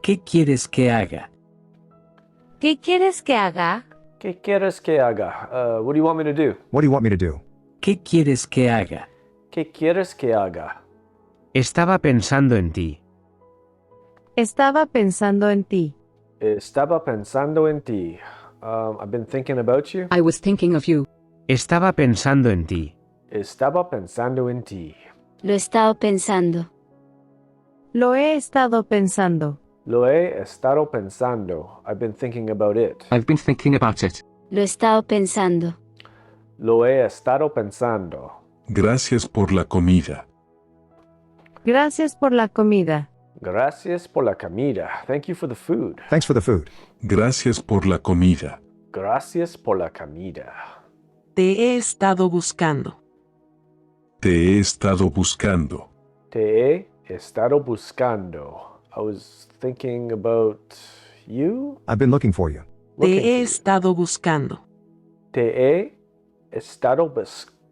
¿Qué quieres que haga? ¿Qué quieres que haga? ¿Qué quieres que haga? What do you want me to do? What do you want me to do? ¿Qué quieres que haga? ¿Qué quieres que haga? Estaba pensando en ti. Estaba pensando en ti. Estaba pensando en ti. I've been thinking about you. I was thinking of you. Estaba pensando en ti. Estaba pensando en ti. Lo he estado pensando. Lo he estado pensando. Lo he estado pensando. I've been thinking about it. I've been thinking about it. Lo he estado pensando. Lo he estado pensando. Gracias por la comida. Gracias por la comida. Gracias por la comida. Thank you for the food. Thanks for the food. Gracias por la comida. Gracias por la comida. Te he estado buscando. Te he estado buscando. Te he estado buscando. I was thinking about you. I've been looking for you. Looking Te he for you. estado buscando. Te he estado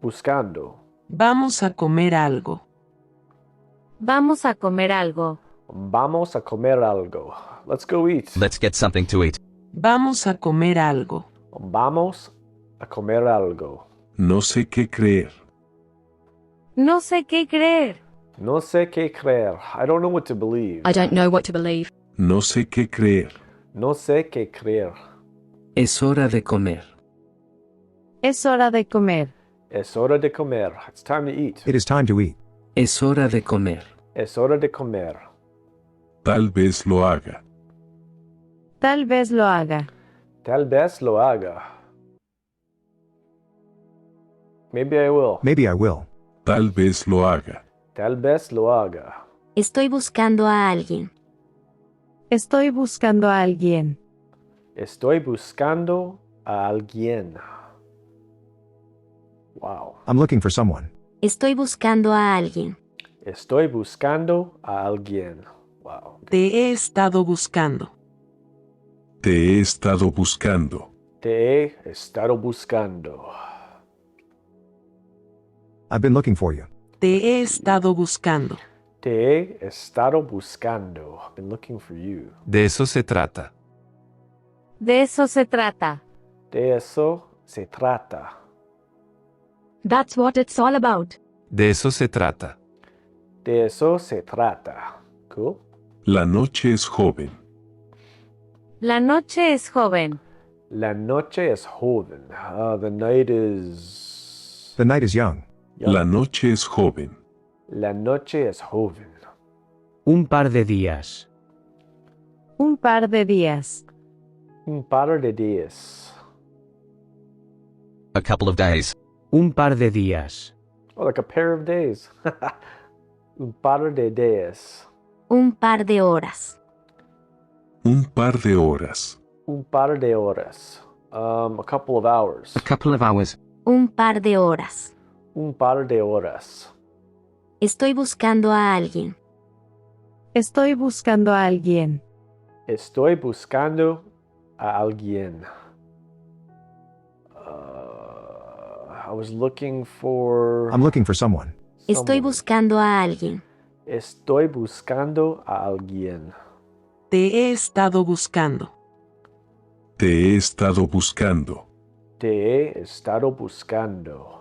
buscando. Vamos a comer algo. Vamos a comer algo. Vamos a comer algo. Let's go eat. Let's get something to eat. Vamos a comer algo. Vamos a comer algo. No sé qué creer. No sé qué creer. No sé qué creer. I don't know what to believe. I don't know what to believe. No sé qué creer. No sé qué creer. Es hora de comer. Es hora de comer. Es hora de comer. It's time to eat. It is time to eat. Es hora de comer. Es hora de comer. Tal vez lo haga. Tal vez lo haga. Tal vez lo haga. Maybe I will. Maybe I will. Tal vez lo haga. Tal vez lo haga. Estoy buscando a alguien. Estoy buscando a alguien. Estoy buscando a alguien. Wow. I'm looking for someone. Estoy buscando a alguien. Estoy buscando a alguien. Wow. Te he estado buscando. Te he estado buscando. Te he estado buscando. I've been looking for you. Te he estado buscando. Te he estado buscando. I've been looking for you. De eso se trata. De eso se trata. De eso se trata. That's what it's all about. De eso se trata. De eso se trata. Cool. La noche es joven. La noche es joven. La noche es joven. The night is... The night is young. young. La noche es joven. La noche es joven. Un par de días. Un par de días. Un par de días. A couple of days. Un par de días. Oh, like a pair of days. Un par de días. Un par de horas. Un par de horas. Un par de horas. A couple of hours. A couple of hours. Un par de horas. Un par de horas. Estoy buscando a alguien. Estoy buscando a alguien. Estoy buscando a alguien. I was looking for... I'm looking for someone. Estoy someone. buscando a alguien. Estoy buscando a alguien. Te he estado buscando. Te he estado buscando. Te he estado buscando.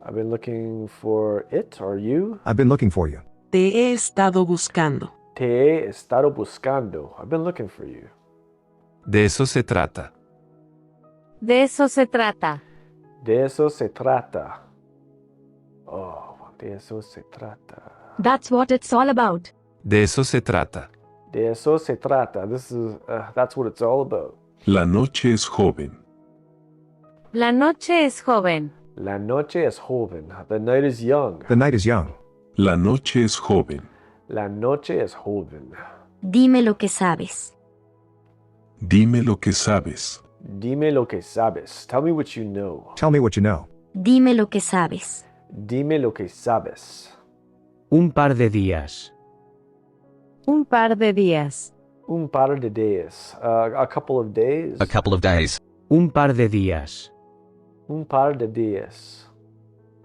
I've been looking for it or you. I've been looking for you. Te he estado buscando. Te he estado buscando. I've been looking for you. De eso se trata. De eso se trata. De eso se trata. Oh, de eso se trata. That's what it's all about. De eso se trata. De eso se trata. That's what it's all about. La noche es joven. La noche es joven. La noche es joven. The night is young. The night is young. La noche es joven. La noche es joven. Dime lo que sabes. Dime lo que sabes. Dime lo que sabes. Tell me what you know. Tell me what you know. Dime lo que sabes. Dime lo que sabes. Un par de días. Un par de días. Un par de días. A couple of days. A couple of days. Un par de días. Un par de días.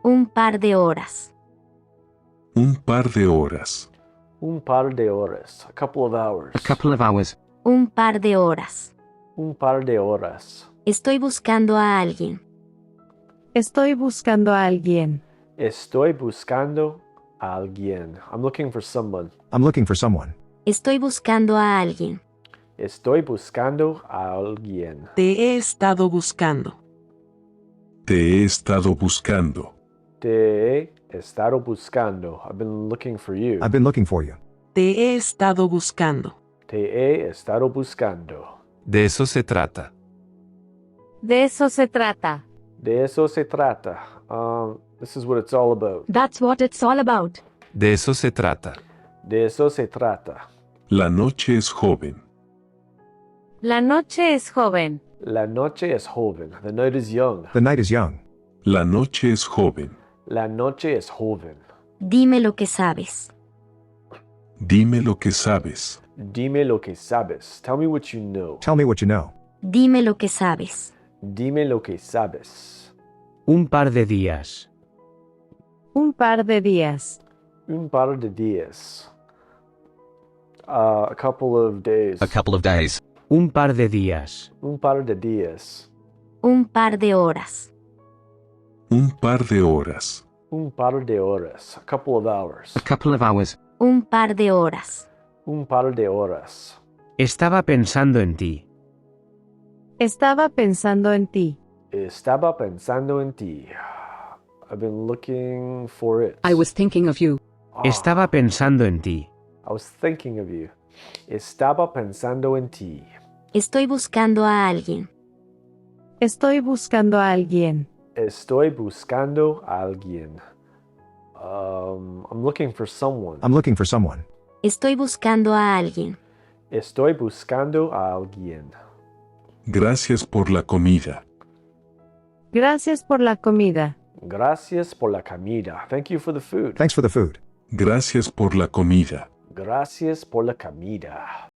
Un par de horas. Un par de horas. Un par de horas. A couple of hours. A couple of hours. Un par de horas. Un par de horas. Estoy buscando a alguien. Estoy buscando a alguien. Estoy buscando a alguien. I'm looking for someone. I'm looking for someone. Estoy buscando a alguien. Estoy buscando a alguien. Te he estado buscando. Te he estado buscando. Te he estado buscando. I've been looking for you. I've been looking for you. Te he estado buscando. Te he estado buscando. De eso se trata. De eso se trata. De eso se trata. This is what it's all about. That's what it's all about. De eso se trata. De eso se trata. La noche es joven. La noche es joven. La noche es joven. The night is young. The night is young. La noche es joven. La noche es joven. Dime lo que sabes. Dime lo que sabes. Dime lo que sabes. Tell me what you know. Tell me what you know. Dime lo que sabes. Dime lo que sabes. Un par de días. Un par de días. Un par de días. A couple of days. A couple of days. Un par de días. Un par de días. Un par de horas. Un par de horas. Un par de horas. A couple of hours. A couple of hours. Un par de horas. Un par de horas. Estaba pensando en ti. Estaba pensando en ti. Estaba pensando en ti. I've been looking for it. I was thinking of you. Estaba pensando en ti. I was thinking of you. Estaba pensando en ti. Estoy buscando a alguien. Estoy buscando a alguien. Estoy buscando a alguien. I'm looking for someone. I'm looking for someone. Estoy buscando a alguien. Estoy buscando a alguien. Gracias por la comida. Gracias por la comida. Gracias por la comida. Thank you for the food. Thanks for the food. Gracias por la comida. Gracias por la comida.